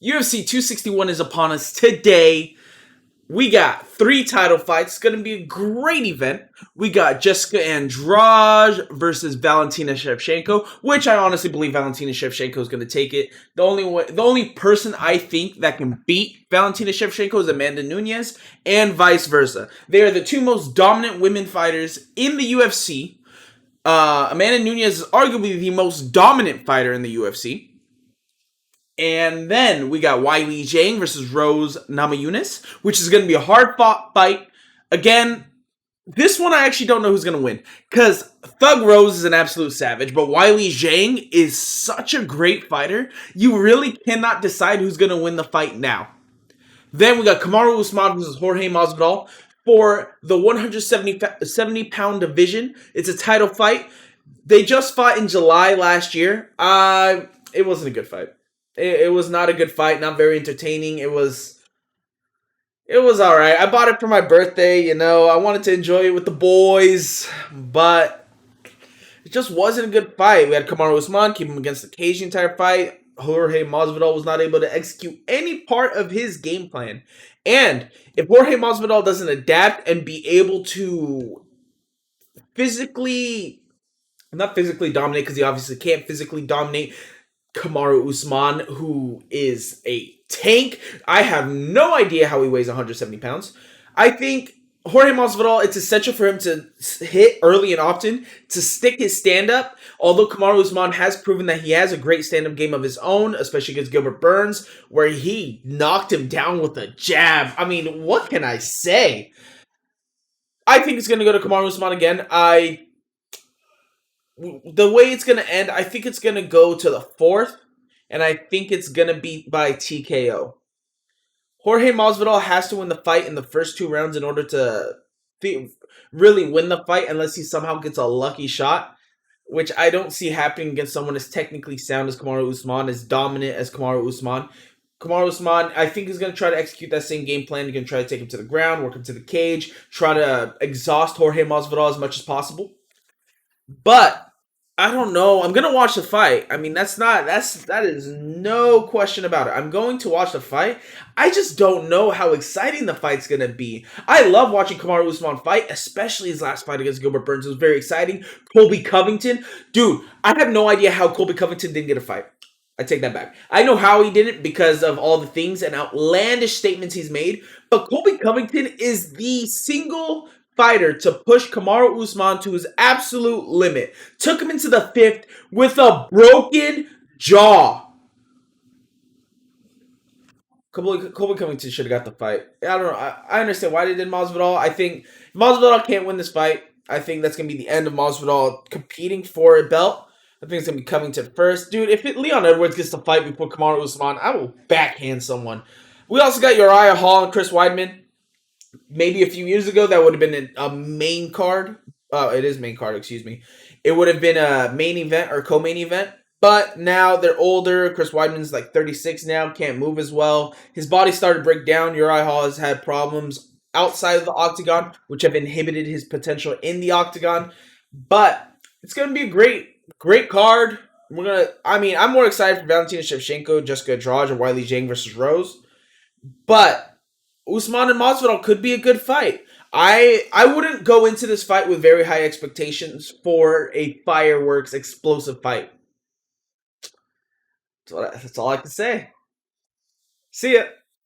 UFC 261 is upon us today. We got 3 title fights. It's going to be a great event. We got Jessica Andrade versus Valentina Shevchenko, which I honestly believe Valentina Shevchenko is going to take it. The only person I think that can beat Valentina Shevchenko is Amanda Nunes, and vice versa. They are the 2 most dominant women fighters in the UFC. Amanda Nunes is arguably the most dominant fighter in the UFC. And then we got Weili Zhang versus Rose Namajunas, which is going to be a hard-fought fight. Again, this one I actually don't know who's going to win, because Thug Rose is an absolute savage, but Weili Zhang is such a great fighter, you really cannot decide who's going to win the fight now. Then we got Kamaru Usman versus Jorge Masvidal for the 170-pound division. It's a title fight. They just fought in July last year. It wasn't a good fight. It was not a good fight, not very entertaining. It was alright. I bought it for my birthday, you know. I wanted to enjoy it with the boys, but it just wasn't a good fight. We had Kamaru Usman keep him against the cage the entire fight. Jorge Masvidal was not able to execute any part of his game plan. And if Jorge Masvidal doesn't adapt and be able to not physically dominate, because he obviously can't physically dominate Kamaru Usman, who is a tank. I have no idea how he weighs 170 pounds. I think Jorge Masvidal, it's essential for him to hit early and often, to stick his stand-up. Although Kamaru Usman has proven that he has a great stand-up game of his own, especially against Gilbert Burns, where he knocked him down with a jab. I mean, what can I say? I think it's going to go to Kamaru Usman again. The way it's going to end, I think it's going to go to the 4th, and I think it's going to be by TKO. Jorge Masvidal has to win the fight in the first 2 rounds in order to really win the fight, unless he somehow gets a lucky shot, which I don't see happening against someone as technically sound as Kamaru Usman, as dominant as Kamaru Usman. Kamaru Usman, I think, is going to try to execute that same game plan. He's going to try to take him to the ground, work him to the cage, try to exhaust Jorge Masvidal as much as possible. But I don't know. I'm gonna watch the fight. I mean, that is no question about it. I'm going to watch the fight. I just don't know how exciting the fight's gonna be. I love watching Kamaru Usman fight, especially his last fight against Gilbert Burns. It was very exciting. Colby Covington, dude, I have no idea how Colby Covington didn't get a fight. I take that back. I know how he did it because of all the things and outlandish statements he's made, but Colby Covington is the single fighter to push Kamaru Usman to his absolute limit. Took him into the 5th with a broken jaw. Colby Covington should have got the fight. I don't know. I understand why they did Masvidal. I think if Masvidal can't win this fight, I think that's going to be the end of Masvidal competing for a belt. I think it's going to be Covington first. Dude, if Leon Edwards gets the fight before Kamaru Usman, I will backhand someone. We also got Uriah Hall and Chris Weidman. Maybe a few years ago, that would have been a main card. It is main card, excuse me. It would have been a main event or co-main event. But now they're older. Chris Weidman's like 36 now, can't move as well. His body started to break down. Uriah Hall has had problems outside of the octagon, which have inhibited his potential in the octagon. But it's going to be a great card. I'm more excited for Valentina Shevchenko, Jessica Andrade, or Weili Zhang versus Rose. But Usman and Masvidal could be a good fight. I wouldn't go into this fight with very high expectations for a fireworks explosive fight. That's all I can say. See ya.